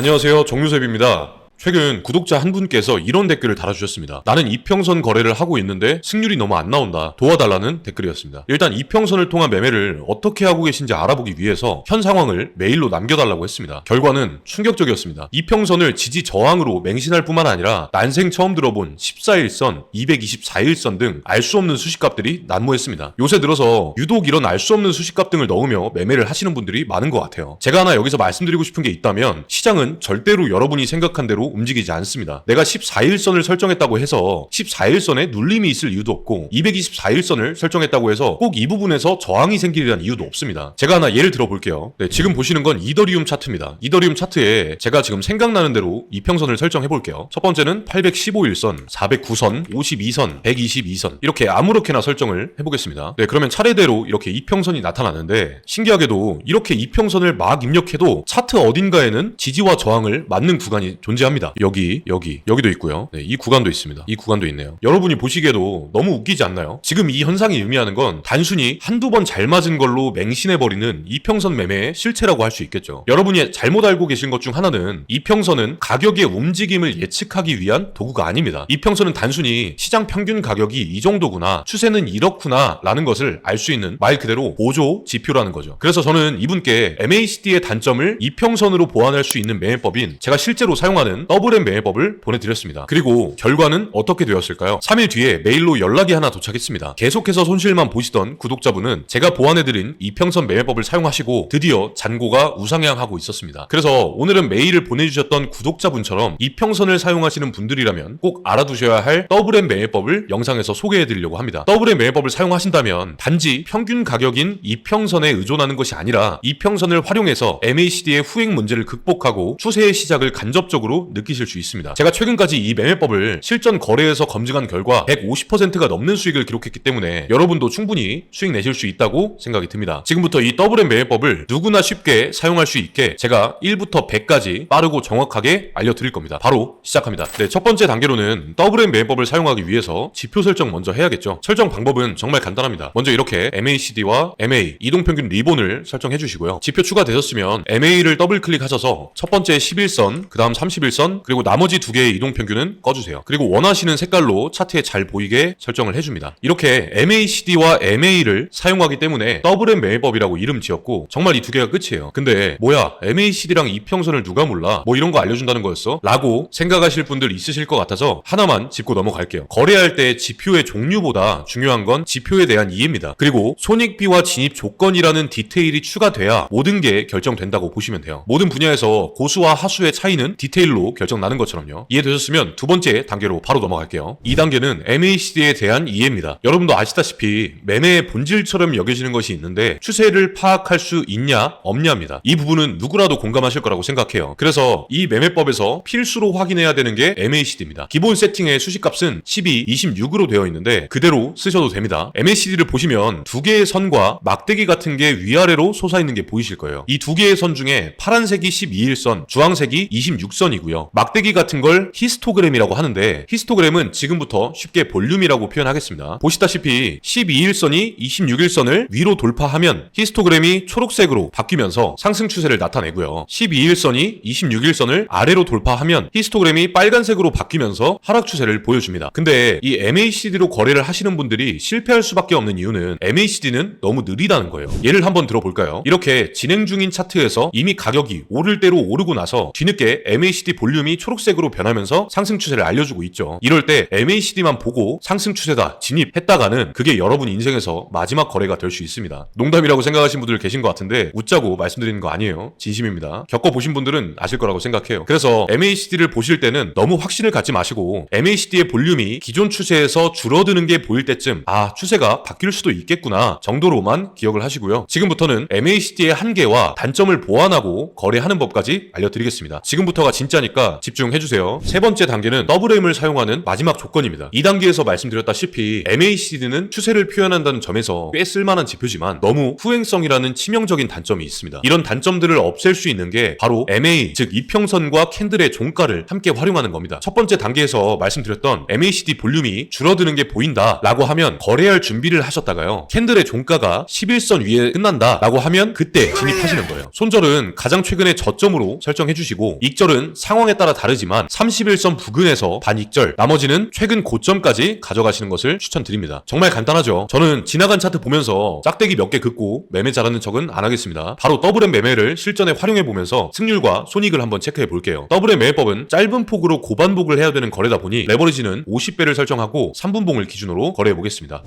안녕하세요, 정유셉입니다. 최근 구독자 한 분께서 이런 댓글을 달아주셨습니다. 나는 이평선 거래를 하고 있는데 승률이 너무 안 나온다. 도와달라는 댓글이었습니다. 일단 이평선을 통한 매매를 어떻게 하고 계신지 알아보기 위해서 현 상황을 메일로 남겨달라고 했습니다. 결과는 충격적이었습니다. 이평선을 지지 저항으로 맹신할 뿐만 아니라 난생 처음 들어본 14일선, 224일선 등 알 수 없는 수식값들이 난무했습니다. 요새 들어서 유독 이런 알 수 없는 수식값 등을 넣으며 매매를 하시는 분들이 많은 것 같아요. 제가 하나 여기서 말씀드리고 싶은 게 있다면 시장은 절대로 여러분이 생각한 대로 움직이지 않습니다. 내가 14일선을 설정했다고 해서 14일선에 눌림이 있을 이유도 없고 224일선을 설정했다고 해서 꼭 이 부분에서 저항이 생기리란 이유도 없습니다. 제가 하나 예를 들어볼게요. 네, 지금 보시는 건 이더리움 차트입니다. 이더리움 차트에 제가 지금 생각나는 대로 이평선을 설정해볼게요. 첫 번째는 815일선, 409선, 52선, 122선 이렇게 아무렇게나 설정을 해보겠습니다. 네, 그러면 차례대로 이렇게 이평선이 나타나는데 신기하게도 이렇게 이평선을 막 입력해도 차트 어딘가에는 지지와 저항을 맞는 구간이 존재합니다. 여기도 있고요. 네, 이 구간도 있습니다. 이 구간도 있네요. 여러분이 보시기에도 너무 웃기지 않나요? 지금 이 현상이 의미하는 건 단순히 한두 번 잘 맞은 걸로 맹신해버리는 이평선 매매의 실체라고 할 수 있겠죠. 여러분이 잘못 알고 계신 것 중 하나는 이평선은 가격의 움직임을 예측하기 위한 도구가 아닙니다. 이평선은 단순히 시장 평균 가격이 이 정도구나, 추세는 이렇구나 라는 것을 알 수 있는 말 그대로 보조 지표라는 거죠. 그래서 저는 이분께 MACD의 단점을 이평선으로 보완할 수 있는 매매법인 제가 실제로 사용하는 더블M 매매법을 보내드렸습니다. 그리고 결과는 어떻게 되었을까요? 3일 뒤에 메일로 연락이 하나 도착했습니다. 계속해서 손실만 보시던 구독자분은 제가 보완해드린 이평선 매매법을 사용하시고 드디어 잔고가 우상향하고 있었습니다. 그래서 오늘은 메일을 보내주셨던 구독자분처럼 이평선을 사용하시는 분들이라면 꼭 알아두셔야 할 더블M 매매법을 영상에서 소개해드리려고 합니다. 더블M 매매법을 사용하신다면 단지 평균 가격인 이평선에 의존하는 것이 아니라 이평선을 활용해서 MACD의 후행 문제를 극복하고 추세의 시작을 간접적으로 느끼실 수 있습니다. 제가 최근까지 이 매매법을 실전 거래에서 검증한 결과 150%가 넘는 수익을 기록했기 때문에 여러분도 충분히 수익 내실 수 있다고 생각이 듭니다. 지금부터 이 더블M 매매법을 누구나 쉽게 사용할 수 있게 제가 1부터 100까지 빠르고 정확하게 알려드릴 겁니다. 바로 시작합니다. 네, 첫 번째 단계로는 더블M 매매법을 사용하기 위해서 지표 설정 먼저 해야겠죠. 설정 방법은 정말 간단합니다. 먼저 이렇게 MACD와 MA 이동평균 리본을 설정해 주시고요. 지표 추가되셨으면 MA를 더블 클릭하셔서 첫 번째 11선, 그 다음 31선, 그리고 나머지 두 개의 이동평균은 꺼주세요. 그리고 원하시는 색깔로 차트에 잘 보이게 설정을 해줍니다. 이렇게 MACD와 MA를 사용하기 때문에 더블M 매매법이라고 이름 지었고 정말 이 두 개가 끝이에요. 근데 뭐야, MACD랑 이평선을 누가 몰라? 뭐 이런 거 알려준다는 거였어? 라고 생각하실 분들 있으실 것 같아서 하나만 짚고 넘어갈게요. 거래할 때 지표의 종류보다 중요한 건 지표에 대한 이해입니다. 그리고 손익비와 진입 조건이라는 디테일이 추가돼야 모든 게 결정된다고 보시면 돼요. 모든 분야에서 고수와 하수의 차이는 디테일로 결정나는 것처럼요. 이해되셨으면 두 번째 단계로 바로 넘어갈게요. 이 단계는 MACD에 대한 이해입니다. 여러분도 아시다시피 매매의 본질처럼 여겨지는 것이 있는데 추세를 파악할 수 있냐 없냐입니다. 이 부분은 누구라도 공감하실 거라고 생각해요. 그래서 이 매매법에서 필수로 확인해야 되는 게 MACD입니다. 기본 세팅의 수식값은 12, 26으로 되어 있는데 그대로 쓰셔도 됩니다. MACD를 보시면 두 개의 선과 막대기 같은 게 위아래로 솟아있는 게 보이실 거예요. 이 두 개의 선 중에 파란색이 12일선, 주황색이 26선이고요. 막대기 같은 걸 히스토그램이라고 하는데 히스토그램은 지금부터 쉽게 볼륨이라고 표현하겠습니다. 보시다시피 12일선이 26일선을 위로 돌파하면 히스토그램이 초록색으로 바뀌면서 상승 추세를 나타내고요. 12일선이 26일선을 아래로 돌파하면 히스토그램이 빨간색으로 바뀌면서 하락 추세를 보여줍니다. 근데 이 MACD로 거래를 하시는 분들이 실패할 수밖에 없는 이유는 MACD는 너무 느리다는 거예요. 예를 한번 들어볼까요? 이렇게 진행 중인 차트에서 이미 가격이 오를 대로 오르고 나서 뒤늦게 MACD 볼륨이 초록색으로 변하면서 상승 추세를 알려주고 있죠. 이럴 때 MACD만 보고 상승 추세다 진입했다가는 그게 여러분 인생에서 마지막 거래가 될 수 있습니다. 농담이라고 생각하신 분들 계신 것 같은데 웃자고 말씀드리는 거 아니에요. 진심입니다. 겪어보신 분들은 아실 거라고 생각해요. 그래서 MACD를 보실 때는 너무 확신을 갖지 마시고 MACD의 볼륨이 기존 추세에서 줄어드는 게 보일 때쯤 추세가 바뀔 수도 있겠구나 정도로만 기억을 하시고요. 지금부터는 MACD의 한계와 단점을 보완하고 거래하는 법까지 알려드리겠습니다. 지금부터가 진짜니까 중요하니까 집중해주세요. 세 번째 단계는 더블M을 사용하는 마지막 조건입니다. 이 단계에서 말씀드렸다시피 MACD는 추세를 표현한다는 점에서 꽤 쓸만한 지표지만 너무 후행성이라는 치명적인 단점이 있습니다. 이런 단점들을 없앨 수 있는 게 바로 MA, 즉 이평선과 캔들의 종가를 함께 활용하는 겁니다. 첫 번째 단계에서 말씀드렸던 MACD 볼륨이 줄어드는 게 보인다 라고 하면 거래할 준비를 하셨다가요, 캔들의 종가가 11선 위에 끝난다 라고 하면 그때 진입하시는 거예요. 손절은 가장 최근의 저점으로 설정해 주시고, 익절은 상황에 따라 다르지만 31선 부근에서 반익절, 나머지는 최근 고점까지 가져가시는 것을 추천드립니다. 정말 간단하죠. 저는 지나간 차트 보면서 짝대기 몇 개 긋고 매매 잘하는 척은 안 하겠습니다. 바로 더블M 매매를 실전에 활용해 보면서 승률과 손익을 한번 체크해 볼게요. 더블M 매매법은 짧은 폭으로 고반복을 해야 되는 거래다 보니 레버리지는 50배를 설정하고 3분봉을 기준으로 거래해 보겠습니다.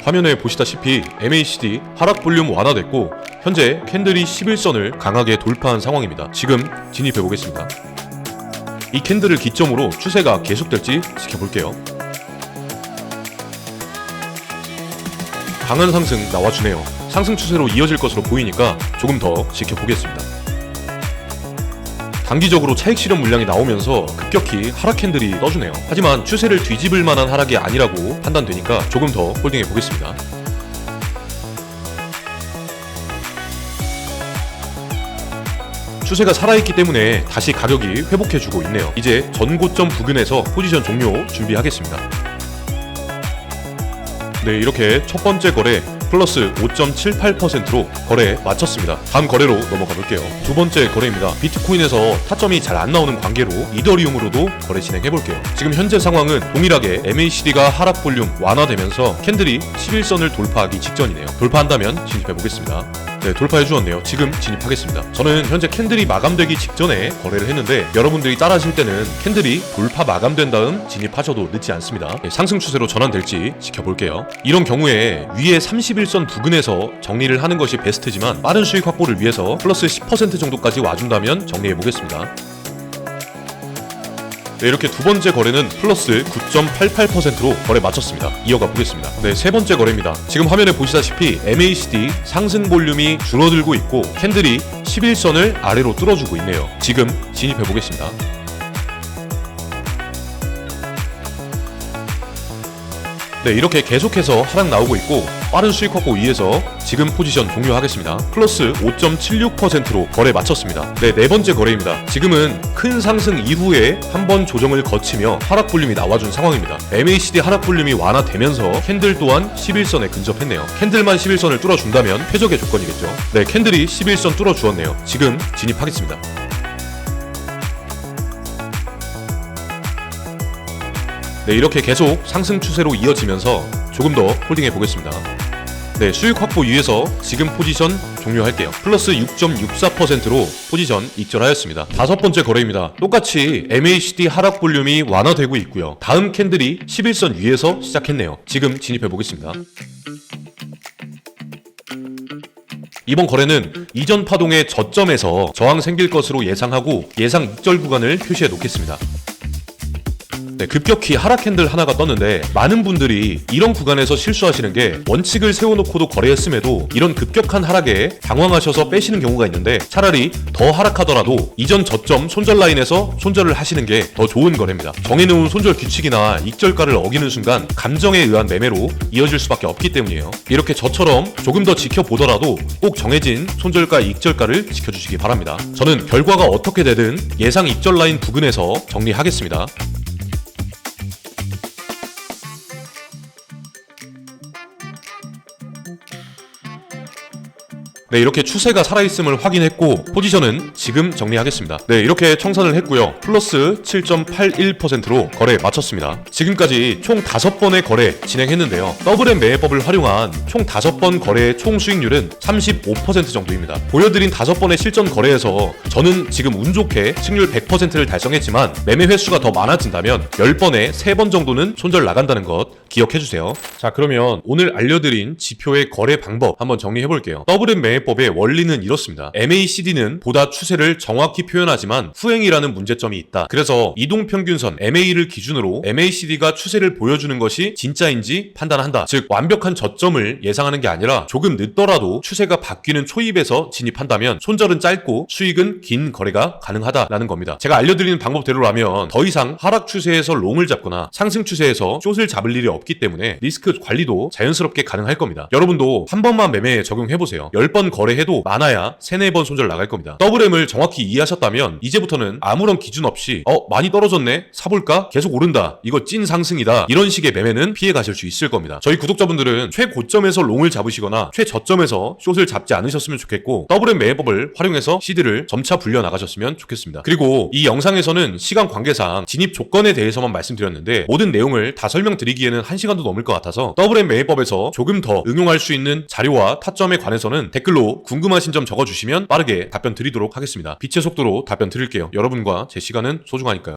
화면에 보시다시피 MACD 하락 볼륨 완화됐고 현재 캔들이 11선을 강하게 돌파한 상황입니다. 지금 진입해 보겠습니다. 이 캔들을 기점으로 추세가 계속될지 지켜볼게요. 강한 상승 나와주네요. 상승 추세로 이어질 것으로 보이니까 조금 더 지켜보겠습니다. 단기적으로 차익 실현 물량이 나오면서 급격히 하락 캔들이 떠주네요. 하지만 추세를 뒤집을 만한 하락이 아니라고 판단되니까 조금 더 홀딩해 보겠습니다. 추세가 살아있기 때문에 다시 가격이 회복해주고 있네요. 이제 전고점 부근에서 포지션 종료 준비하겠습니다. 네, 이렇게 첫 번째 거래 플러스 5.78%로 거래 마쳤습니다. 다음 거래로 넘어가 볼게요. 두 번째 거래입니다. 비트코인에서 타점이 잘 안 나오는 관계로 이더리움으로도 거래 진행해 볼게요. 지금 현재 상황은 동일하게 MACD가 하락 볼륨 완화되면서 캔들이 11선을 돌파하기 직전이네요. 돌파한다면 진입해 보겠습니다. 네, 돌파해 주었네요. 지금 진입하겠습니다. 저는 현재 캔들이 마감되기 직전에 거래를 했는데 여러분들이 따라하실 때는 캔들이 돌파 마감된 다음 진입하셔도 늦지 않습니다. 네, 상승 추세로 전환될지 지켜볼게요. 이런 경우에 위에 31선 부근에서 정리를 하는 것이 베스트지만 빠른 수익 확보를 위해서 플러스 10% 정도까지 와준다면 정리해 보겠습니다. 네, 이렇게 두 번째 거래는 플러스 9.88%로 거래 마쳤습니다. 이어가 보겠습니다. 네, 세 번째 거래입니다. 지금 화면에 보시다시피 MACD 상승 볼륨이 줄어들고 있고 캔들이 11선을 아래로 뚫어주고 있네요. 지금 진입해 보겠습니다. 네, 이렇게 계속해서 하락 나오고 있고 빠른 수익 확보 위해서 지금 포지션 종료하겠습니다. 플러스 5.76%로 거래 마쳤습니다. 네, 네 번째 거래입니다. 지금은 큰 상승 이후에 한번 조정을 거치며 하락 볼륨이 나와준 상황입니다. MACD 하락 볼륨이 완화되면서 캔들 또한 11선에 근접했네요. 캔들만 11선을 뚫어준다면 최적의 조건이겠죠. 네, 캔들이 11선 뚫어주었네요. 지금 진입하겠습니다. 네, 이렇게 계속 상승 추세로 이어지면서 조금 더 홀딩해 보겠습니다. 네, 수익 확보 위해서 지금 포지션 종료할게요. 플러스 6.64%로 포지션 익절하였습니다. 다섯 번째 거래입니다. 똑같이 MACD 하락 볼륨이 완화되고 있고요. 다음 캔들이 11선 위에서 시작했네요. 지금 진입해 보겠습니다. 이번 거래는 이전 파동의 저점에서 저항 생길 것으로 예상하고 예상 익절 구간을 표시해 놓겠습니다. 네, 급격히 하락 캔들 하나가 떴는데 많은 분들이 이런 구간에서 실수하시는 게 원칙을 세워놓고도 거래했음에도 이런 급격한 하락에 당황하셔서 빼시는 경우가 있는데 차라리 더 하락하더라도 이전 저점 손절 라인에서 손절을 하시는 게 더 좋은 거래입니다. 정해놓은 손절 규칙이나 익절가를 어기는 순간 감정에 의한 매매로 이어질 수밖에 없기 때문이에요. 이렇게 저처럼 조금 더 지켜보더라도 꼭 정해진 손절가 익절가를 지켜주시기 바랍니다. 저는 결과가 어떻게 되든 예상 익절 라인 부근에서 정리하겠습니다. 네, 이렇게 추세가 살아있음을 확인했고 포지션은 지금 정리하겠습니다. 네, 이렇게 청산을 했고요. 플러스 7.81%로 거래 마쳤습니다. 지금까지 총 5번의 거래 진행했는데요. 더블M 매매법을 활용한 총 5번 거래의 총 수익률은 35% 정도입니다. 보여드린 5번의 실전 거래에서 저는 지금 운 좋게 승률 100%를 달성했지만 매매 횟수가 더 많아진다면 10번에 3번 정도는 손절 나간다는 것 기억해주세요. 자, 그러면 오늘 알려드린 지표의 거래 방법 한번 정리해볼게요. 더블M 매매법 매매법의 원리는 이렇습니다. MACD는 보다 추세를 정확히 표현하지만 후행이라는 문제점이 있다. 그래서 이동평균선 MA를 기준으로 MACD가 추세를 보여주는 것이 진짜인지 판단한다. 즉 완벽한 저점을 예상하는 게 아니라 조금 늦더라도 추세가 바뀌는 초입에서 진입한다면 손절은 짧고 수익은 긴 거래가 가능하다라는 겁니다. 제가 알려드리는 방법대로라면 더 이상 하락 추세에서 롱을 잡거나 상승 추세에서 숏을 잡을 일이 없기 때문에 리스크 관리도 자연스럽게 가능할 겁니다. 여러분도 한 번만 매매에 적용해보세요. 10번 거래해도 많아야 3, 4번 손절 나갈 겁니다. WM을 정확히 이해하셨다면 이제부터는 아무런 기준 없이 많이 떨어졌네? 사볼까? 계속 오른다. 이거 찐 상승이다. 이런 식의 매매는 피해 가실 수 있을 겁니다. 저희 구독자분들은 최고점에서 롱을 잡으시거나 최저점에서 숏을 잡지 않으셨으면 좋겠고 WM 매매법을 활용해서 시드를 점차 불려 나가셨으면 좋겠습니다. 그리고 이 영상에서는 시간 관계상 진입 조건에 대해서만 말씀드렸는데 모든 내용을 다 설명드리기에는 1시간도 넘을 것 같아서 WM 매매법에서 조금 더 응용할 수 있는 자료와 타점에 관해서는 댓글로 궁금하신 점 적어주시면 빠르게 답변 드리도록 하겠습니다. 빛의 속도로 답변 드릴게요. 여러분과 제 시간은 소중하니까요.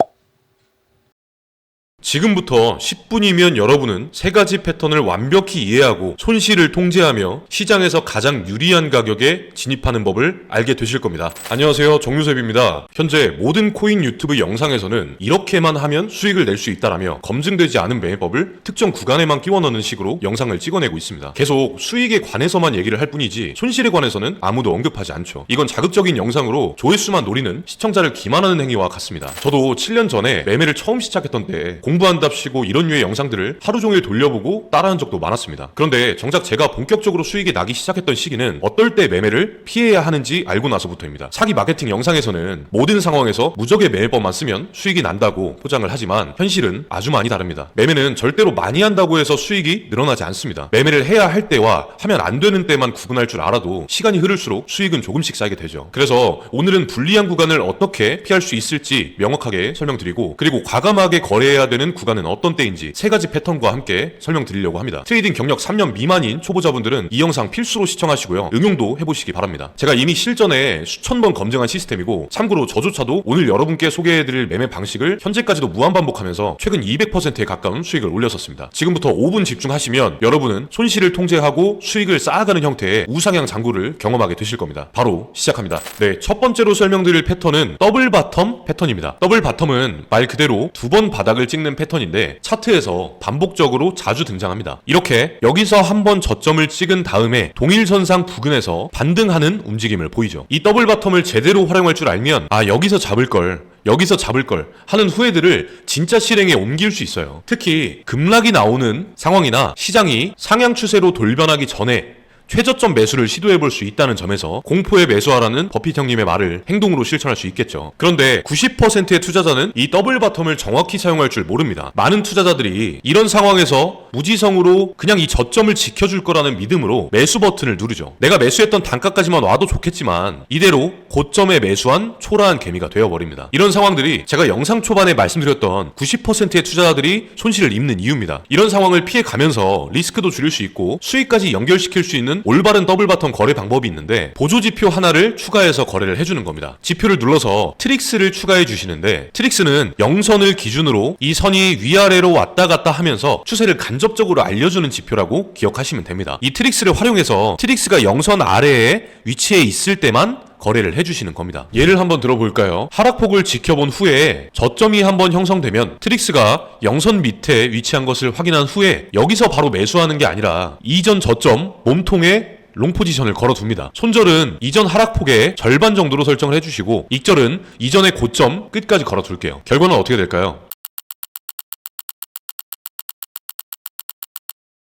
지금부터 10분이면 여러분은 3가지 패턴을 완벽히 이해하고 손실을 통제하며 시장에서 가장 유리한 가격에 진입하는 법을 알게 되실 겁니다. 안녕하세요, 정유셉입니다. 현재 모든 코인 유튜브 영상에서는 이렇게만 하면 수익을 낼 수 있다라며 검증되지 않은 매매법을 특정 구간에만 끼워 넣는 식으로 영상을 찍어내고 있습니다. 계속 수익에 관해서만 얘기를 할 뿐이지 손실에 관해서는 아무도 언급하지 않죠. 이건 자극적인 영상으로 조회수만 노리는 시청자를 기만하는 행위와 같습니다. 저도 7년 전에 매매를 처음 시작했던 때 공부한답시고 이런 류의 영상들을 하루 종일 돌려보고 따라한 적도 많았습니다. 그런데 정작 제가 본격적으로 수익이 나기 시작했던 시기는 어떨 때 매매를 피해야 하는지 알고 나서부터입니다. 사기 마케팅 영상에서는 모든 상황에서 무적의 매매법만 쓰면 수익이 난다고 포장을 하지만 현실은 아주 많이 다릅니다. 매매는 절대로 많이 한다고 해서 수익이 늘어나지 않습니다. 매매를 해야 할 때와 하면 안 되는 때만 구분할 줄 알아도 시간이 흐를수록 수익은 조금씩 쌓이게 되죠. 그래서 오늘은 불리한 구간을 어떻게 피할 수 있을지 명확하게 설명드리고, 그리고 과감하게 거래해야 되는 구간은 어떤 때인지 3가지 패턴과 함께 설명드리려고 합니다. 트레이딩 경력 3년 미만인 초보자분들은 이 영상 필수로 시청하시고요. 응용도 해보시기 바랍니다. 제가 이미 실전에 수천 번 검증한 시스템이고, 참고로 저조차도 오늘 여러분께 소개해드릴 매매 방식을 현재까지도 무한반복하면서 최근 200%에 가까운 수익을 올렸었습니다. 지금부터 5분 집중하시면 여러분은 손실을 통제하고 수익을 쌓아가는 형태의 우상향 장구를 경험하게 되실 겁니다. 바로 시작합니다. 네, 첫 번째로 설명드릴 패턴은 더블 바텀 패턴입니다. 더블 바텀은 말 그대로 2번 바닥을 찍는 패턴인데 차트에서 반복적으로 자주 등장합니다. 이렇게 여기서 한번 저점을 찍은 다음에 동일선상 부근에서 반등하는 움직임을 보이죠. 이 더블 바텀을 제대로 활용할 줄 알면 여기서 잡을 걸 하는 후회들을 진짜 실행에 옮길 수 있어요. 특히 급락이 나오는 상황이나 시장이 상향 추세로 돌변하기 전에 최저점 매수를 시도해볼 수 있다는 점에서 공포에 매수하라는 버핏 형님의 말을 행동으로 실천할 수 있겠죠. 그런데 90%의 투자자는 이 더블 바텀을 정확히 사용할 줄 모릅니다. 많은 투자자들이 이런 상황에서 무지성으로 그냥 이 저점을 지켜줄 거라는 믿음으로 매수 버튼을 누르죠. 내가 매수했던 단가까지만 와도 좋겠지만 이대로 고점에 매수한 초라한 개미가 되어버립니다. 이런 상황들이 제가 영상 초반에 말씀드렸던 90%의 투자자들이 손실을 입는 이유입니다. 이런 상황을 피해가면서 리스크도 줄일 수 있고 수익까지 연결시킬 수 있는 올바른 더블 바텀 거래 방법이 있는데, 보조 지표 하나를 추가해서 거래를 해주는 겁니다. 지표를 눌러서 트릭스를 추가해 주시는데, 트릭스는 0선을 기준으로 이 선이 위아래로 왔다 갔다 하면서 추세를 간접적으로 알려주는 지표라고 기억하시면 됩니다. 이 트릭스를 활용해서 트릭스가 0선 아래에 위치해 있을 때만 거래를 해주시는 겁니다. 예를 한번 들어볼까요? 하락폭을 지켜본 후에 저점이 한번 형성되면 트릭스가 0선 밑에 위치한 것을 확인한 후에 여기서 바로 매수하는 게 아니라 이전 저점 몸통에 롱 포지션을 걸어둡니다. 손절은 이전 하락폭의 절반 정도로 설정을 해주시고, 익절은 이전의 고점 끝까지 걸어둘게요. 결과는 어떻게 될까요?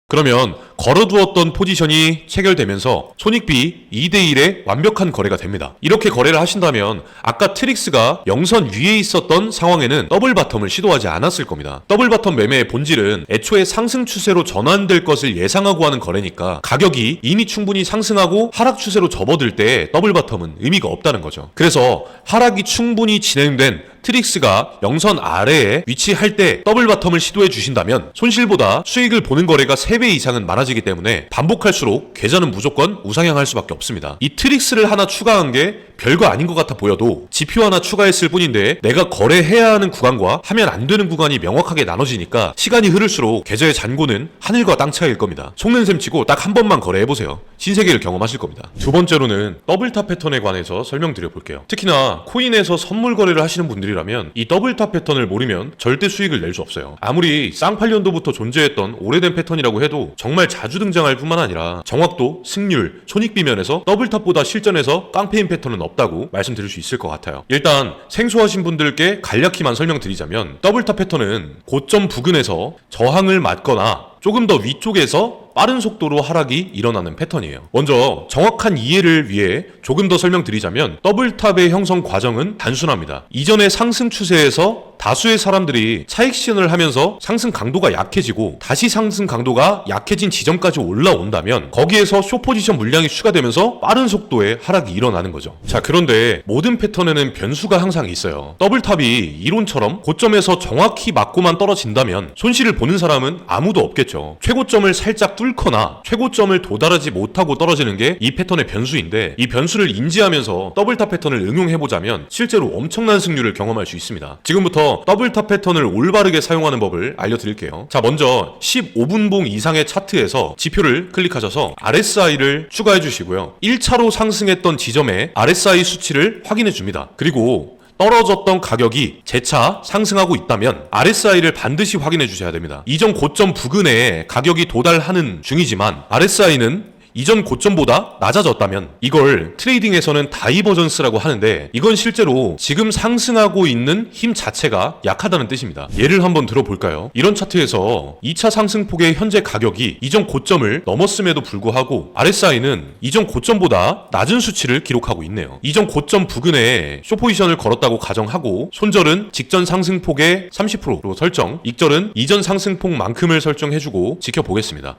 그러면 걸어두었던 포지션이 체결되면서 손익비 2대1의 완벽한 거래가 됩니다. 이렇게 거래를 하신다면 아까 트릭스가 0선 위에 있었던 상황에는 더블 바텀을 시도하지 않았을 겁니다. 더블 바텀 매매의 본질은 애초에 상승 추세로 전환될 것을 예상하고 하는 거래니까 가격이 이미 충분히 상승하고 하락 추세로 접어들 때 더블 바텀은 의미가 없다는 거죠. 그래서 하락이 충분히 진행된 트릭스가 0선 아래에 위치할 때 더블 바텀을 시도해 주신다면 손실보다 수익을 보는 거래가 3배 이상은 많아지기 때문에 반복할수록 계좌는 무조건 우상향할 수밖에 없습니다. 이 트릭스를 하나 추가한 게 별거 아닌 것 같아 보여도 지표 하나 추가했을 뿐인데 내가 거래해야 하는 구간과 하면 안 되는 구간이 명확하게 나눠지니까 시간이 흐를수록 계좌의 잔고는 하늘과 땅 차이일 겁니다. 속는 셈 치고 딱 한 번만 거래해보세요. 신세계를 경험하실 겁니다. 두 번째로는 더블탑 패턴에 관해서 설명드려 볼게요. 특히나 코인에서 선물 거래를 하시는 분들이라면 이 더블탑 패턴을 모르면 절대 수익을 낼 수 없어요. 아무리 쌍팔년도부터 존재했던 오래된 패턴이라고 해도 정말 자주 등장할 뿐만 아니라 정확도, 승률, 손익비 면에서 더블탑보다 실전에서 깡패인 패턴은 없다고 말씀드릴 수 있을 것 같아요. 일단 생소하신 분들께 간략히만 설명드리자면 더블탑 패턴은 고점 부근에서 저항을 맞거나 조금 더 위쪽에서 빠른 속도로 하락이 일어나는 패턴이에요. 먼저 정확한 이해를 위해 조금 더 설명드리자면 더블탑의 형성 과정은 단순합니다. 이전의 상승 추세에서 다수의 사람들이 차익 실현을 하면서 상승 강도가 약해지고 다시 상승 강도가 약해진 지점까지 올라온다면 거기에서 숏 포지션 물량이 추가되면서 빠른 속도의 하락이 일어나는 거죠. 자, 그런데 모든 패턴에는 변수가 항상 있어요. 더블탑이 이론처럼 고점에서 정확히 맞고만 떨어진다면 손실을 보는 사람은 아무도 없겠죠. 최고점을 살짝 뚫거나 최고점을 도달하지 못하고 떨어지는 게 이 패턴의 변수인데, 이 변수를 인지하면서 더블탑 패턴을 응용해보자면 실제로 엄청난 승률을 경험할 수 있습니다. 지금부터 더블탑 패턴을 올바르게 사용하는 법을 알려드릴게요. 자, 먼저 15분봉 이상의 차트에서 지표를 클릭하셔서 RSI를 추가해 주시고요. 1차로 상승했던 지점에 RSI 수치를 확인해 줍니다. 그리고 떨어졌던 가격이 재차 상승하고 있다면 RSI를 반드시 확인해 주셔야 됩니다. 이전 고점 부근에 가격이 도달하는 중이지만 RSI는 이전 고점보다 낮아졌다면 이걸 트레이딩에서는 다이버전스라고 하는데, 이건 실제로 지금 상승하고 있는 힘 자체가 약하다는 뜻입니다. 예를 한번 들어볼까요? 이런 차트에서 2차 상승폭의 현재 가격이 이전 고점을 넘었음에도 불구하고 RSI는 이전 고점보다 낮은 수치를 기록하고 있네요. 이전 고점 부근에 숏포지션을 걸었다고 가정하고 손절은 직전 상승폭의 30%로 설정, 익절은 이전 상승폭만큼을 설정해주고 지켜보겠습니다.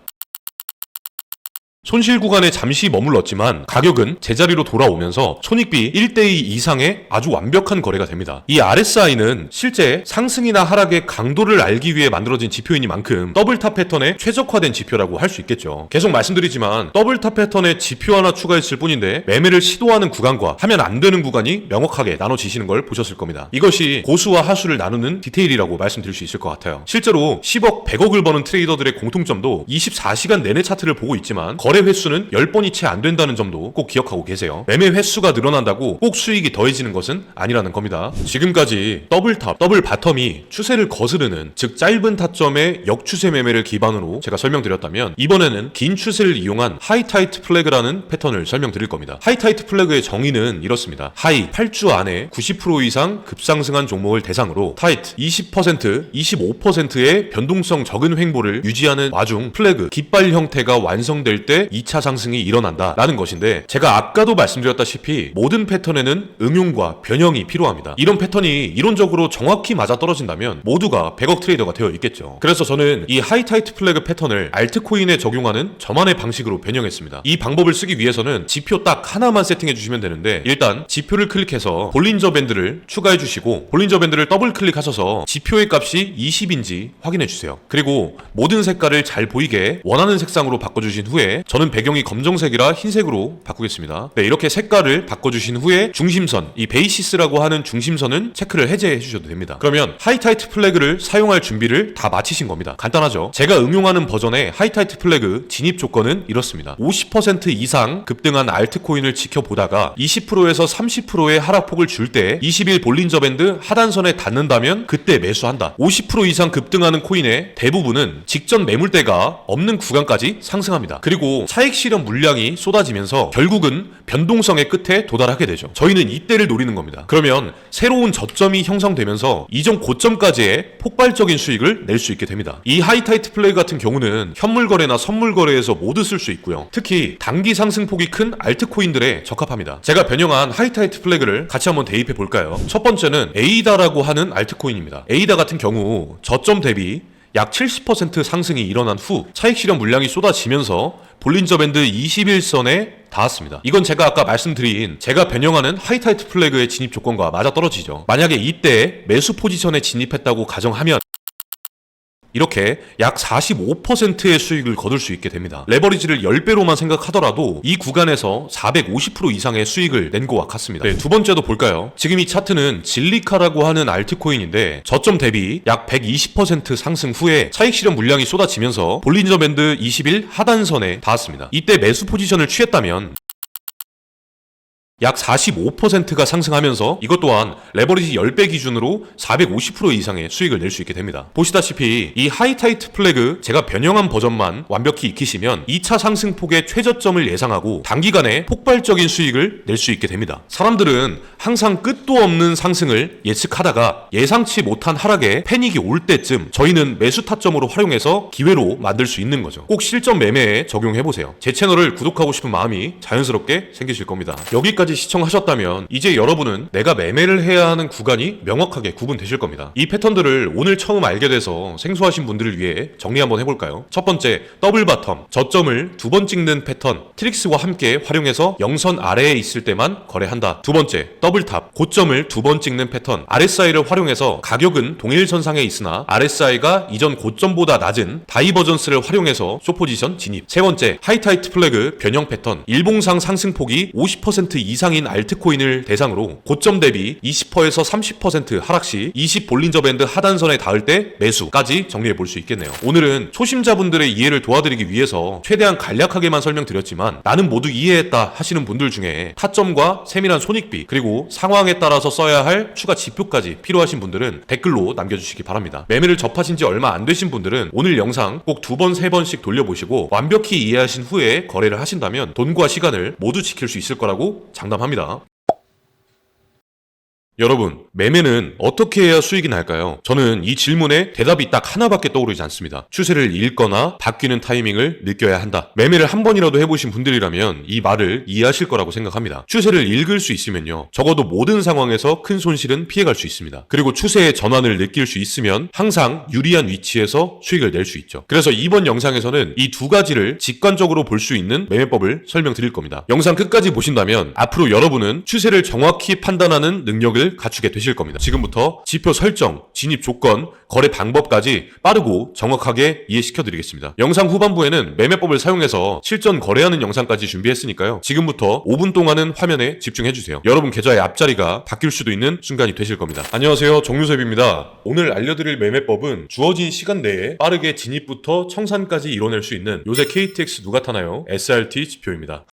손실 구간에 잠시 머물렀지만 가격은 제자리로 돌아오면서 손익비 1:2 이상의 아주 완벽한 거래가 됩니다. 이 RSI는 실제 상승이나 하락의 강도를 알기 위해 만들어진 지표이니만큼 더블탑 패턴에 최적화된 지표라고 할 수 있겠죠. 계속 말씀드리지만 더블탑 패턴에 지표 하나 추가했을 뿐인데 매매를 시도하는 구간과 하면 안 되는 구간이 명확하게 나눠지시는 걸 보셨을 겁니다. 이것이 고수와 하수를 나누는 디테일이라고 말씀드릴 수 있을 것 같아요. 실제로 10억, 100억을 버는 트레이더들의 공통점도 24시간 내내 차트를 보고 있지만 거래 횟수는 10번이 채 안 된다는 점도 꼭 기억하고 계세요. 매매 횟수가 늘어난다고 꼭 수익이 더해지는 것은 아니라는 겁니다. 지금까지 더블탑, 더블바텀이 추세를 거스르는, 즉 짧은 타점의 역추세 매매를 기반으로 제가 설명드렸다면 이번에는 긴 추세를 이용한 하이타이트 플래그라는 패턴을 설명드릴 겁니다. 하이타이트 플래그의 정의는 이렇습니다. 하이 8주 안에 90% 이상 급상승한 종목을 대상으로 타이트 20%, 25%의 변동성 적은 횡보를 유지하는 와중 플래그, 깃발 형태가 완성될 때 2차 상승이 일어난다 라는 것인데, 제가 아까도 말씀드렸다시피 모든 패턴에는 응용과 변형이 필요합니다. 이런 패턴이 이론적으로 정확히 맞아떨어진다면 모두가 100억 트레이더가 되어 있겠죠. 그래서 저는 이 하이타이트 플래그 패턴을 알트코인에 적용하는 저만의 방식으로 변형했습니다. 이 방법을 쓰기 위해서는 지표 딱 하나만 세팅해 주시면 되는데, 일단 지표를 클릭해서 볼린저 밴드를 추가해 주시고 볼린저 밴드를 더블 클릭하셔서 지표의 값이 20인지 확인해 주세요. 그리고 모든 색깔을 잘 보이게 원하는 색상으로 바꿔주신 후에, 저는 배경이 검정색이라 흰색으로 바꾸겠습니다. 네, 이렇게 색깔을 바꿔주신 후에 중심선, 이 베이시스라고 하는 중심선은 체크를 해제해 주셔도 됩니다. 그러면 하이타이트 플래그를 사용할 준비를 다 마치신 겁니다. 간단하죠? 제가 응용하는 버전의 하이타이트 플래그 진입 조건은 이렇습니다. 50% 이상 급등한 알트코인을 지켜보다가 20%에서 30%의 하락폭을 줄 때 20일 볼린저 밴드 하단선에 닿는다면 그때 매수한다. 50% 이상 급등하는 코인의 대부분은 직전 매물대가 없는 구간까지 상승합니다. 그리고 차익 실현 물량이 쏟아지면서 결국은 변동성의 끝에 도달하게 되죠. 저희는 이때를 노리는 겁니다. 그러면 새로운 저점이 형성되면서 이전 고점까지의 폭발적인 수익을 낼 수 있게 됩니다. 이 하이타이트 플래그 같은 경우는 현물 거래나 선물 거래에서 모두 쓸 수 있고요. 특히 단기 상승폭이 큰 알트코인들에 적합합니다. 제가 변형한 하이타이트 플래그를 같이 한번 대입해 볼까요? 첫 번째는 에이다라고 하는 알트코인입니다. 에이다 같은 경우 저점 대비 약 70% 상승이 일어난 후 차익 실현 물량이 쏟아지면서 볼린저 밴드 21선에 닿았습니다. 이건 제가 아까 말씀드린 제가 변형하는 하이타이트 플래그의 진입 조건과 맞아떨어지죠. 만약에 이때 매수 포지션에 진입했다고 가정하면 이렇게 약 45%의 수익을 거둘 수 있게 됩니다. 레버리지를 10배로만 생각하더라도 이 구간에서 450% 이상의 수익을 낸 것과 같습니다. 네, 두 번째도 볼까요? 지금 이 차트는 진리카라고 하는 알트코인인데 저점 대비 약 120% 상승 후에 차익 실현 물량이 쏟아지면서 볼린저 밴드 20일 하단선에 닿았습니다. 이때 매수 포지션을 취했다면 약 45%가 상승하면서 이것 또한 레버리지 10배 기준으로 450% 이상의 수익을 낼 수 있게 됩니다. 보시다시피 이 하이타이트 플래그 제가 변형한 버전만 완벽히 익히시면 2차 상승폭의 최저점을 예상하고 단기간에 폭발적인 수익을 낼 수 있게 됩니다. 사람들은 항상 끝도 없는 상승을 예측하다가 예상치 못한 하락에 패닉이 올 때쯤 저희는 매수 타점으로 활용해서 기회로 만들 수 있는 거죠. 꼭 실전 매매에 적용해보세요. 제 채널을 구독하고 싶은 마음이 자연스럽게 생기실 겁니다. 여기까지 시청하셨다면 이제 여러분은 내가 매매를 해야 하는 구간이 명확하게 구분되실 겁니다. 이 패턴들을 오늘 처음 알게 돼서 생소하신 분들을 위해 정리 한번 해볼까요? 첫 번째, 더블 바텀, 저점을 두 번 찍는 패턴, 트릭스와 함께 활용해서 영선 아래에 있을 때만 거래한다. 두 번째, 더블 탑, 고점을 두 번 찍는 패턴, RSI를 활용해서 가격은 동일선상에 있으나 RSI가 이전 고점보다 낮은 다이버전스를 활용해서 숏포지션 진입. 세 번째, 하이타이트 플래그 변형 패턴, 일봉상 상승폭이 50% 이상인 알트코인을 대상으로 고점 대비 20%에서 30% 하락 시 20 볼린저 밴드 하단선에 닿을 때 매수까지 정리해 볼 수 있겠네요. 오늘은 초심자분들의 이해를 도와드리기 위해서 최대한 간략하게만 설명드렸지만 나는 모두 이해했다 하시는 분들 중에 타점과 세밀한 손익비 그리고 상황에 따라서 써야 할 추가 지표까지 필요하신 분들은 댓글로 남겨주시기 바랍니다. 매매를 접하신 지 얼마 안 되신 분들은 오늘 영상 꼭 두 번, 세 번씩 돌려보시고 완벽히 이해하신 후에 거래를 하신다면 돈과 시간을 모두 지킬 수 있을 거라고 장담합니다. 여러분, 매매는 어떻게 해야 수익이 날까요? 저는 이 질문에 대답이 딱 하나밖에 떠오르지 않습니다. 추세를 읽거나 바뀌는 타이밍을 느껴야 한다. 매매를 한 번이라도 해보신 분들이라면 이 말을 이해하실 거라고 생각합니다. 추세를 읽을 수 있으면요, 적어도 모든 상황에서 큰 손실은 피해갈 수 있습니다. 그리고 추세의 전환을 느낄 수 있으면 항상 유리한 위치에서 수익을 낼 수 있죠. 그래서 이번 영상에서는 이 두 가지를 직관적으로 볼 수 있는 매매법을 설명드릴 겁니다. 영상 끝까지 보신다면 앞으로 여러분은 추세를 정확히 판단하는 능력을 갖추게 되실 겁니다. 지금부터 지표 설정, 진입 조건, 거래 방법까지 빠르고 정확하게 이해시켜 드리겠습니다. 영상 후반부에는 매매법을 사용해서 실전 거래하는 영상까지 준비했으니까요. 지금부터 5분 동안은 화면에 집중해 주세요. 여러분 계좌의 앞자리가 바뀔 수도 있는 순간이 되실 겁니다. 안녕하세요, 정유섭입니다. 오늘 알려드릴 매매법은 주어진 시간 내에 빠르게 진입부터 청산까지 이뤄낼 수 있는 요새 KTX 누가 타나요? SRT 지표입니다.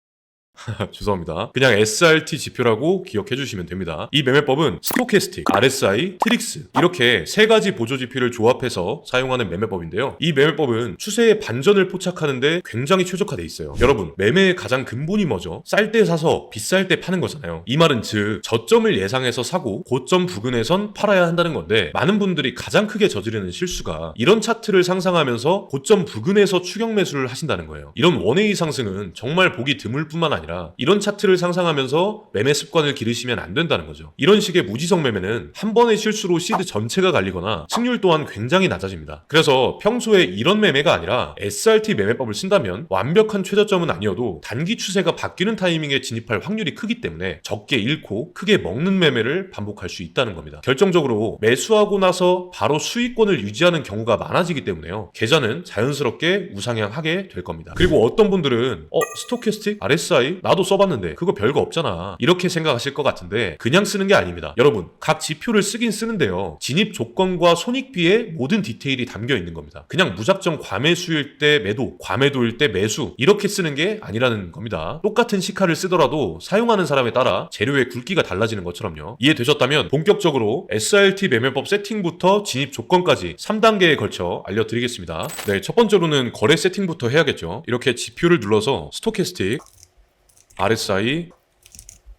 죄송합니다. 그냥 SRT 지표라고 기억해 주시면 됩니다. 이 매매법은 스토캐스틱, RSI, 트릭스 이렇게 세 가지 보조 지표를 조합해서 사용하는 매매법인데요. 이 매매법은 추세의 반전을 포착하는데 굉장히 최적화돼 있어요. 여러분, 매매의 가장 근본이 뭐죠? 쌀 때 사서 비쌀 때 파는 거잖아요. 이 말은 즉 저점을 예상해서 사고 고점 부근에선 팔아야 한다는 건데 많은 분들이 가장 크게 저지르는 실수가 이런 차트를 상상하면서 고점 부근에서 추격 매수를 하신다는 거예요. 이런 원웨이 상승은 정말 보기 드물 뿐만 아니라 이런 차트를 상상하면서 매매 습관을 기르시면 안 된다는 거죠. 이런 식의 무지성 매매는 한 번의 실수로 시드 전체가 갈리거나 승률 또한 굉장히 낮아집니다. 그래서 평소에 이런 매매가 아니라 SRT 매매법을 쓴다면 완벽한 최저점은 아니어도 단기 추세가 바뀌는 타이밍에 진입할 확률이 크기 때문에 적게 잃고 크게 먹는 매매를 반복할 수 있다는 겁니다. 결정적으로 매수하고 나서 바로 수익권을 유지하는 경우가 많아지기 때문에요. 계좌는 자연스럽게 우상향하게 될 겁니다. 그리고 어떤 분들은 스토캐스틱, RSI 나도 써봤는데 그거 별거 없잖아 이렇게 생각하실 것 같은데 그냥 쓰는 게 아닙니다. 여러분, 각 지표를 쓰긴 쓰는데요, 진입 조건과 손익비의 모든 디테일이 담겨 있는 겁니다. 그냥 무작정 과매수일 때 매도, 과매도일 때 매수 이렇게 쓰는 게 아니라는 겁니다. 똑같은 시카를 쓰더라도 사용하는 사람에 따라 재료의 굵기가 달라지는 것처럼요. 이해되셨다면 본격적으로 SRT 매매법 세팅부터 진입 조건까지 3단계에 걸쳐 알려드리겠습니다. 네, 첫 번째로는 거래 세팅부터 해야겠죠. 이렇게 지표를 눌러서 스토캐스틱, RSI,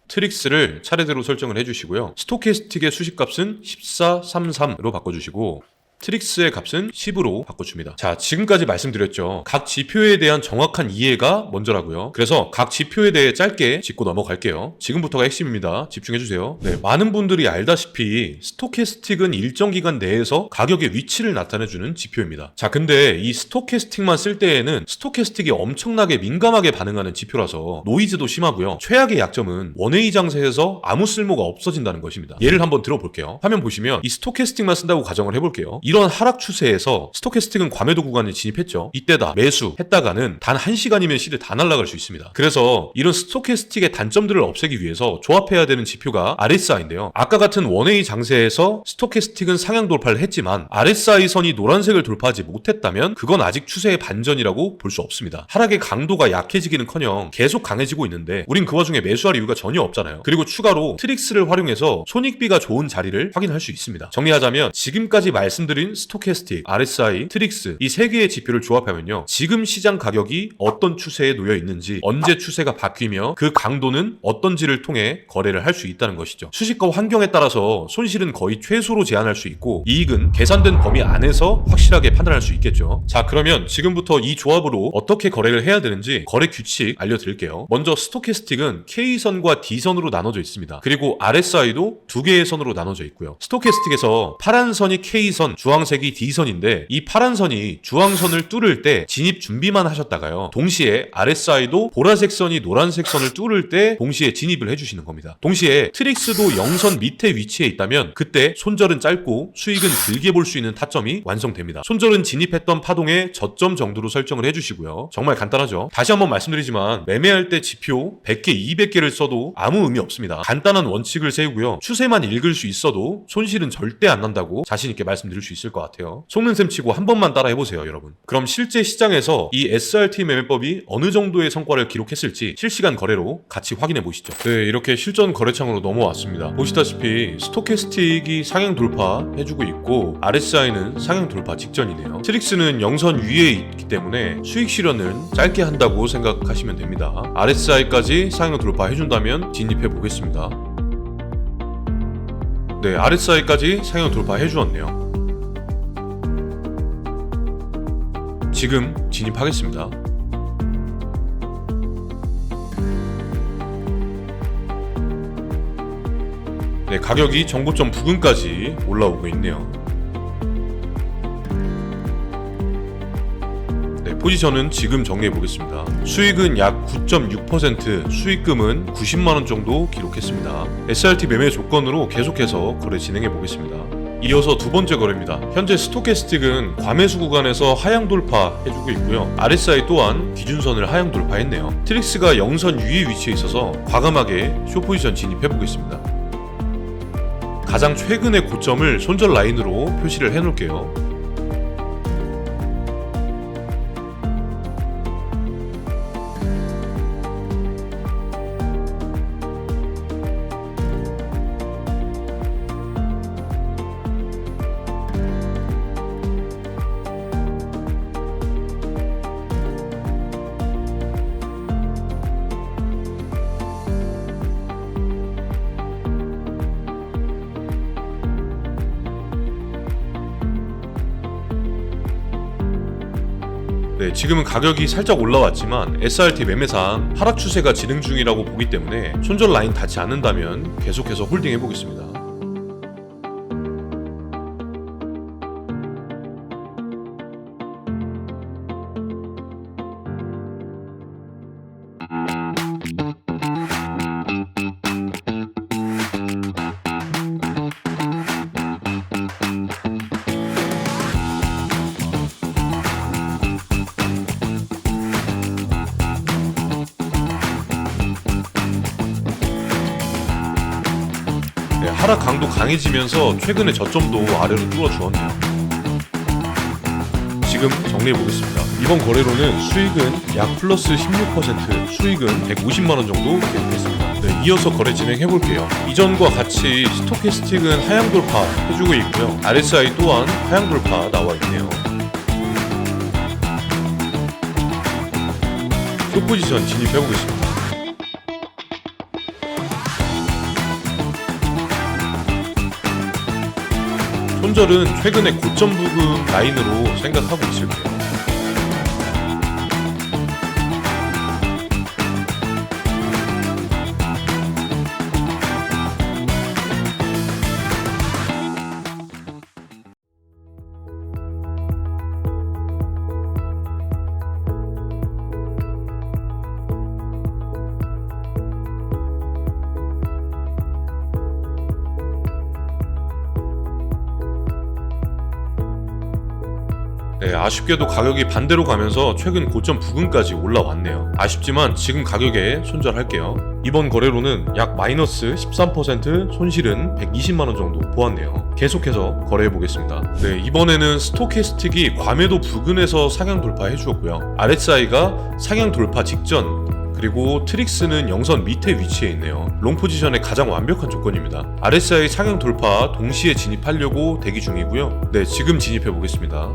트릭스를 차례대로 설정을 해주시고요. 스토캐스틱의 수식값은 1433으로 바꿔주시고 트릭스의 값은 10으로 바꿔줍니다. 자, 지금까지 말씀드렸죠. 각 지표에 대한 정확한 이해가 먼저라고요. 그래서 각 지표에 대해 짧게 짚고 넘어갈게요. 지금부터가 핵심입니다. 집중해주세요. 네, 많은 분들이 알다시피 스토캐스틱은 일정 기간 내에서 가격의 위치를 나타내주는 지표입니다. 자, 근데 이 스토캐스틱만 쓸 때에는 스토캐스틱이 엄청나게 민감하게 반응하는 지표라서 노이즈도 심하고요. 최악의 약점은 원웨이 장세에서 아무 쓸모가 없어진다는 것입니다. 예를 한번 들어볼게요. 화면 보시면 이 스토캐스틱만 쓴다고 가정을 해볼게요. 이런 하락 추세에서 스토캐스틱은 과매도 구간에 진입했죠. 이때다 매수했다가는 단 1시간이면 시대 다 날아갈 수 있습니다. 그래서 이런 스토캐스틱의 단점들을 없애기 위해서 조합해야 되는 지표가 RSI인데요. 아까 같은 원웨이 장세에서 스토캐스틱은 상향 돌파를 했지만 RSI 선이 노란색을 돌파하지 못했다면 그건 아직 추세의 반전이라고 볼 수 없습니다. 하락의 강도가 약해지기는커녕 계속 강해지고 있는데 우린 그 와중에 매수할 이유가 전혀 없잖아요. 그리고 추가로 트릭스를 활용해서 손익비가 좋은 자리를 확인할 수 있습니다. 정리하자면 지금까지 말씀드린 스토캐스틱, RSI, 트릭스 이 세 개의 지표를 조합하면요. 지금 시장 가격이 어떤 추세에 놓여 있는지, 언제 추세가 바뀌며 그 강도는 어떤지를 통해 거래를 할 수 있다는 것이죠. 수식과 환경에 따라서 손실은 거의 최소로 제한할 수 있고 이익은 계산된 범위 안에서 확실하게 판단할 수 있겠죠. 자, 그러면 지금부터 이 조합으로 어떻게 거래를 해야 되는지 거래 규칙 알려드릴게요. 먼저 스토캐스틱은 K선과 D선으로 나눠져 있습니다. 그리고 RSI도 두 개의 선으로 나눠져 있고요. 스토캐스틱에서 파란 선이 K선, 주황색이 D선인데 이 파란 선이 주황선을 뚫을 때 진입 준비만 하셨다가요. 동시에 RSI도 보라색 선이 노란색 선을 뚫을 때 동시에 진입을 해주시는 겁니다. 동시에 트릭스도 0선 밑에 위치해 있다면 그때 손절은 짧고 수익은 길게 볼 수 있는 타점이 완성됩니다. 손절은 진입했던 파동의 저점 정도로 설정을 해주시고요. 정말 간단하죠. 다시 한번 말씀드리지만 매매할 때 지표 100개, 200개를 써도 아무 의미 없습니다. 간단한 원칙을 세우고요. 추세만 읽을 수 있어도 손실은 절대 안 난다고 자신있게 말씀드릴 수 있을 것 같아요. 속는 셈 치고 한 번만 따라 해보세요, 여러분. 그럼 실제 시장에서 이 SRT 매매법이 어느 정도의 성과를 기록했을지 실시간 거래로 같이 확인해 보시죠. 네, 이렇게 실전 거래창으로 넘어왔습니다. 보시다시피 스토캐스틱이 상향 돌파해주고 있고 RSI는 상향 돌파 직전이네요. 트릭스는 0선 위에 있기 때문에 수익 실현은 짧게 한다고 생각하시면 됩니다. RSI까지 상향 돌파해준다면 진입해 보겠습니다. 네, RSI까지 상향 돌파해 주었네요. 지금 진입하겠습니다. 네, 가격이 정고점 부근까지 올라오고 있네요. 네, 포지션은 지금 정리해 보겠습니다. 수익은 약 9.6%, 수익금은 90만원 정도 기록했습니다. SRT 매매 조건으로 계속해서 거래 진행해 보겠습니다. 이어서 두 번째 거래입니다. 현재 스토캐스틱은 과매수 구간에서 하향 돌파해주고 있고요. RSI 또한 기준선을 하향 돌파했네요. 트릭스가 0선 위에 위치해 있어서 과감하게 숏포지션 진입해 보겠습니다. 가장 최근의 고점을 손절 라인으로 표시를 해놓을게요. 네, 지금은 가격이 살짝 올라왔지만 SRT 매매상 하락 추세가 진행 중이라고 보기 때문에 손절 라인 닿지 않는다면 계속해서 홀딩 해보겠습니다. 하락 강도 강해지면서 최근에 저점도 아래로 뚫어주었네요. 지금 정리해보겠습니다. 이번 거래로는 수익은 약 플러스 16%, 수익은 150만원 정도 기록했습니다. 네, 이어서 거래 진행해볼게요. 이전과 같이 스토캐스틱은 하향 돌파 해주고 있고요. RSI 또한 하향 돌파 나와있네요. 숏포지션 진입해보겠습니다. 손절은 최근의 고점 부근 라인으로 생각하고 있을게요. 네, 아쉽게도 가격이 반대로 가면서 최근 고점 부근까지 올라왔네요. 아쉽지만 지금 가격에 손절할게요. 이번 거래로는 약 마이너스 13% 손실은 120만원 정도 보았네요. 계속해서 거래해보겠습니다. 네, 이번에는 스토캐스틱이 과매도 부근에서 상향 돌파해 주었고요. RSI가 상향 돌파 직전, 그리고 트릭스는 영선 밑에 위치해 있네요. 롱 포지션의 가장 완벽한 조건입니다. RSI 상향 돌파 동시에 진입하려고 대기 중이고요. 네, 지금 진입해 보겠습니다.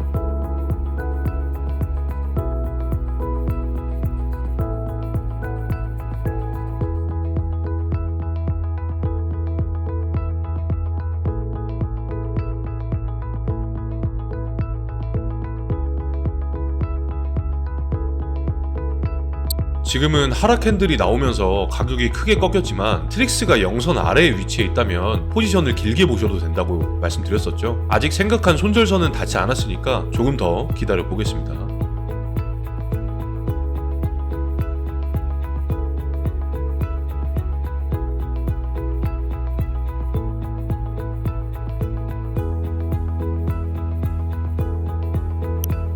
지금은 하락 캔들이 나오면서 가격이 크게 꺾였지만 트릭스가 영선 아래에 위치해 있다면 포지션을 길게 보셔도 된다고 말씀드렸었죠. 아직 생각한 손절선은 닿지 않았으니까 조금 더 기다려 보겠습니다.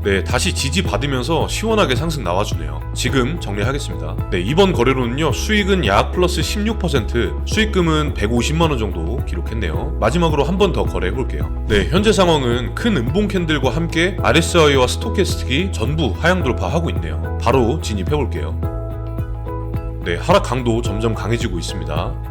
네, 다시 지지받으면서 시원하게 상승 나와주네요. 지금 정리하겠습니다. 네, 이번 거래로는요, 수익은 약 플러스 16%, 수익금은 150만원 정도 기록했네요. 마지막으로 한 번 더 거래해볼게요. 네, 현재 상황은 큰 음봉 캔들과 함께 RSI와 스토캐스틱이 전부 하향 돌파하고 있네요. 바로 진입해볼게요. 네, 하락 강도 점점 강해지고 있습니다.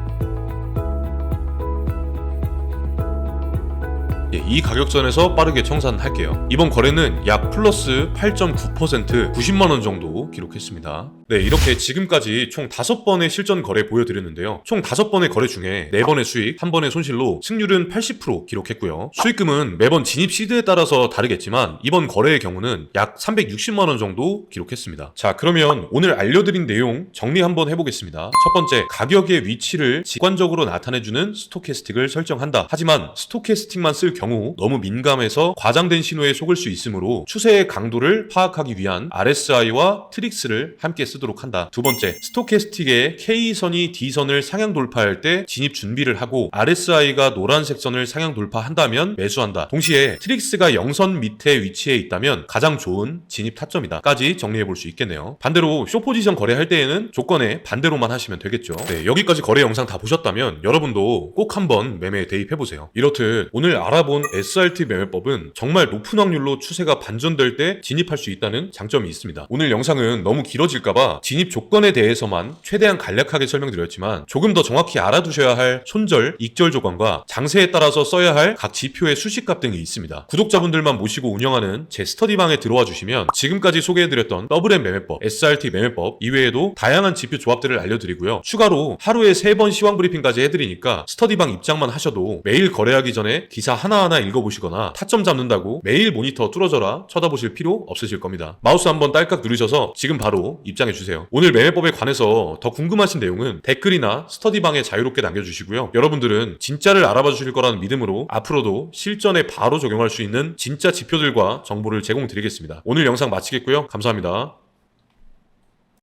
예, 이 가격선에서 빠르게 청산할게요. 이번 거래는 약 플러스 8.9% 90만원 정도 기록했습니다. 네, 이렇게 지금까지 총 5번의 실전 거래 보여드렸는데요. 총 5번의 거래 중에 4번의 수익, 1번의 손실로 승률은 80% 기록했고요. 수익금은 매번 진입 시드에 따라서 다르겠지만 이번 거래의 경우는 약 360만원 정도 기록했습니다. 자, 그러면 오늘 알려드린 내용 정리 한번 해보겠습니다. 첫 번째, 가격의 위치를 직관적으로 나타내주는 스토캐스틱을 설정한다. 하지만 스토캐스틱만 쓸 경우 너무 민감해서 과장된 신호에 속을 수 있으므로 추세의 강도를 파악하기 위한 RSI와 트릭스를 함께 쓰도록 한다. 두 번째, 스토캐스틱의 K선이 D선을 상향 돌파할 때 진입 준비를 하고 RSI가 노란색 선을 상향 돌파한다면 매수한다. 동시에 트릭스가 영선 밑에 위치해 있다면 가장 좋은 진입 타점이다. 까지 정리해 볼 수 있겠네요. 반대로 숏 포지션 거래할 때에는 조건에 반대로만 하시면 되겠죠. 네, 여기까지 거래 영상 다 보셨다면 여러분도 꼭 한번 매매에 대입해 보세요. 이렇듯 오늘 알아본 SRT 매매법은 정말 높은 확률로 추세가 반전될 때 진입할 수 있다는 장점이 있습니다. 오늘 영상은 너무 길어질까봐 진입 조건에 대해서만 최대한 간략하게 설명드렸지만 조금 더 정확히 알아두셔야 할 손절, 익절 조건과 장세에 따라서 써야 할 각 지표의 수식값 등이 있습니다. 구독자분들만 모시고 운영하는 제 스터디방에 들어와 주시면 지금까지 소개해드렸던 WM 매매법, SRT 매매법 이외에도 다양한 지표 조합들을 알려드리고요. 추가로 하루에 3번 시황 브리핑까지 해드리니까 스터디방 입장만 하셔도 매일 거래하기 전에 기사 하나하나 읽어보시거나 타점 잡는다고 매일 모니터 뚫어져라 쳐다보실 필요 없으실 겁니다. 마우스 한번 딸깍 누르셔서 지금 바로 입장해주세요. 오늘 매매법에 관해서 더 궁금하신 내용은 댓글이나 스터디방에 자유롭게 남겨주시고요. 여러분들은 진짜를 알아봐 주실 거라는 믿음으로 앞으로도 실전에 바로 적용할 수 있는 진짜 지표들과 정보를 제공드리겠습니다. 오늘 영상 마치겠고요. 감사합니다.